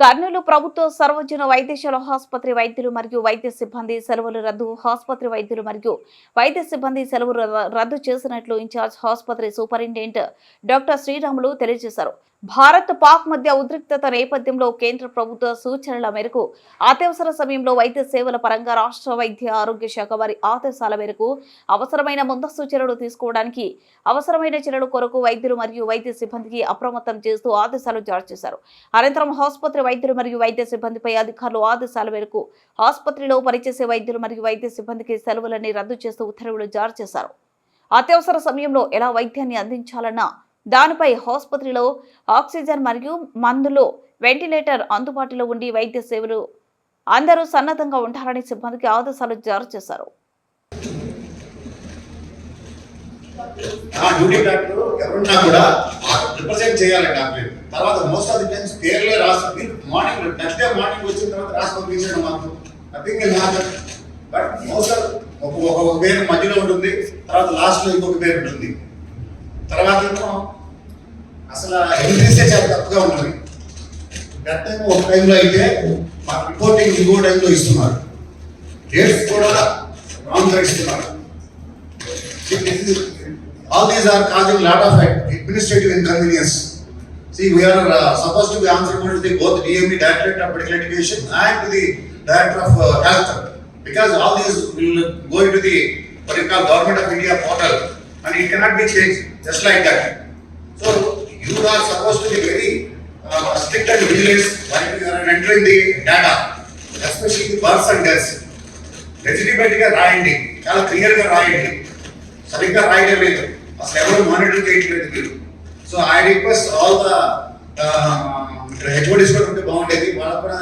కర్నూలు ప్రభుత్వ సర్వజన వైద్యశాల ఆసుపత్రి వైద్యులు మరియు వైద్య సిబ్బంది సెలవులు రద్దు. ఆసుపత్రి వైద్యులు మరియు వైద్య సిబ్బంది సెలవులు రద్దు చేసినట్లు ఇన్ఛార్జ్ ఆసుపత్రి సూపరింటెండెంట్ డాక్టర్ శ్రీరాములు తెలియజేశారు. భారత్ పాక్ మధ్య ఉద్రిక్తత నేపథ్యంలో కేంద్ర ప్రభుత్వ సూచనల మేరకు అత్యవసర సమయంలో వైద్య సేవల పరంగా రాష్ట్ర వైద్య ఆరోగ్య శాఖ వారి ఆదేశాల మేరకు అవసరమైన ముందస్తు చర్యలు తీసుకోవడానికి అవసరమైన చర్యల కొరకు వైద్యులు మరియు వైద్య సిబ్బందికి అప్రమత్తం చేస్తూ ఆదేశాలు జారీ చేశారు. అనంతరం ఆసుపత్రి వైద్యులు మరియు వైద్య సిబ్బందిపై అధికారులు ఆదేశాల మేరకు ఆసుపత్రిలో పనిచేసే వైద్యులు మరియు వైద్య సిబ్బందికి సెలవులని రద్దు చేస్తూ ఉత్తర్వులు జారీ చేశారు. అత్యవసర సమయంలో ఎలా వైద్యాన్ని అందించాలన్న దానిపై ఆసుపత్రిలో ఆక్సిజన్ మరియు మందులు వెంటిలేటర్ అందుబాటులో ఉండి వైద్య సేవలు అందరూ సన్నద్ధంగా ఉంటారని సిబ్బందికి ఆదేశాలు జారీ చేశారు. డ్యూటీ డాక్టర్ ఎవరున్నా కూడా రిప్రజెంట్ చేయాలి డాక్టర్. తర్వాత మోస్ట్ ఆఫ్ ది టైమ్స్ పేర్లే రాస్తారు. మార్నింగ్ నెక్స్ట్ డే మార్నింగ్ వచ్చిన తర్వాత రాసి పంపించడం మాకు nothing can happen. But most of ఒక పేరు మధ్యలో ఉంటుంది, తర్వాత లాస్ట్ లో ఇంకొక పేరు ఉంటుంది. తర్వాత అసలు ఎంట్రీసే చాలా తప్పుగా ఉంటుంది. దట్ టైం ఒక టైంలో అయితే మాకు రిపోర్టింగ్ ఇంకో టైంలో ఇస్తున్నారు, డేట్స్ కూడా రాంగ్ గా ఇస్తున్నారు. All these are causing a lot of administrative inconvenience. See, we are supposed to be answerable to both DME, Directorate of Medical Education, and to the Director of Health, because all these will go into the what you call Government of India portal, and it cannot be changed just like that. So you are supposed to be very strict and vigilant while you are entering the data, especially the births and deaths. Legitimate గా రాయండి, చాలా clear గా రాయండి. సరిగ్గా రాయడం లేదు, అసలు ఎవరు మానిటర్ చేయట్లేదు మీరు. So I request all the HODs కూడా ఉంటే బాగుండేది. వాళ్ళకు కూడా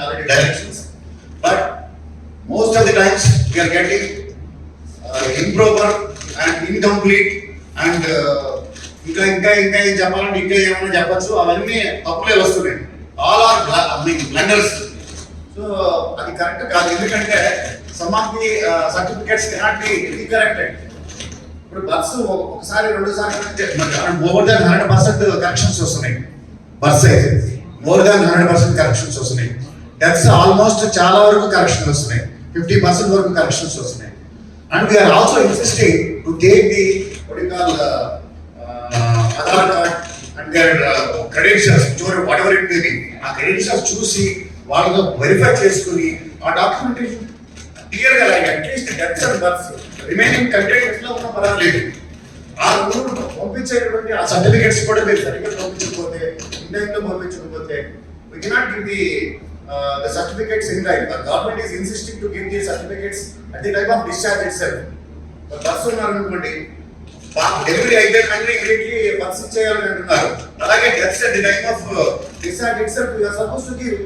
already directions. But most of the times we are getting improper and incomplete and ఇంకా ఇంకా ఇంకా ఏం చెప్పాలంటే ఇంకా ఏమన్నా చెప్పచ్చు, అవన్నీ తప్పులే వస్తున్నాయి. All are blunders. సో అది కరెక్ట్ కాదు. ఎందుకంటే some of the certificates cannot be recorrected. ఇప్పుడు బర్స్ ఒకసారి రెండు సార్లు మోర్ దాన్ 100% కరెక్షన్స్ వస్తున్నాయి. బర్స్ అయితే మోర్ దాన్ 100% కరెక్షన్స్ వస్తున్నాయి. డెత్స్ ఆల్మోస్ట్ చాలా వరకు కరెక్షన్ వస్తున్నాయి, 50% వరకు కరెక్షన్స్ వస్తున్నాయి. And we are also insisting to take the Aadhaar card and their credentials, whatever it may be, ఆ క్రెడెన్షియల్స్ చూసి వాళ్ళతో వెరిఫై చేసుకుని ఆ డాక్యుమెంటేషన్ క్లియర్ గా రాయాలి. At least deaths and births remaining content ఎట్లా ఉన్నా పర్వాలేదు. ఆ పంపించేటువంటి ఆ సర్టిఫికేట్స్ కూడా మీరు సరిగ్గా పంపించకపోతే, ఇన్ టైంలో పంపించకపోతే we cannot give the certificates in time. The government is insisting to give the certificates at the time of discharge itself. Births ఉన్నారనుకోండి, డెలివరీ అయితే కంట్రీ ఇమీడియట్లీ బర్త్స్ ఇచ్చేయాలని అంటున్నారు. అలాగే deaths at the time of discharge itself we are supposed to give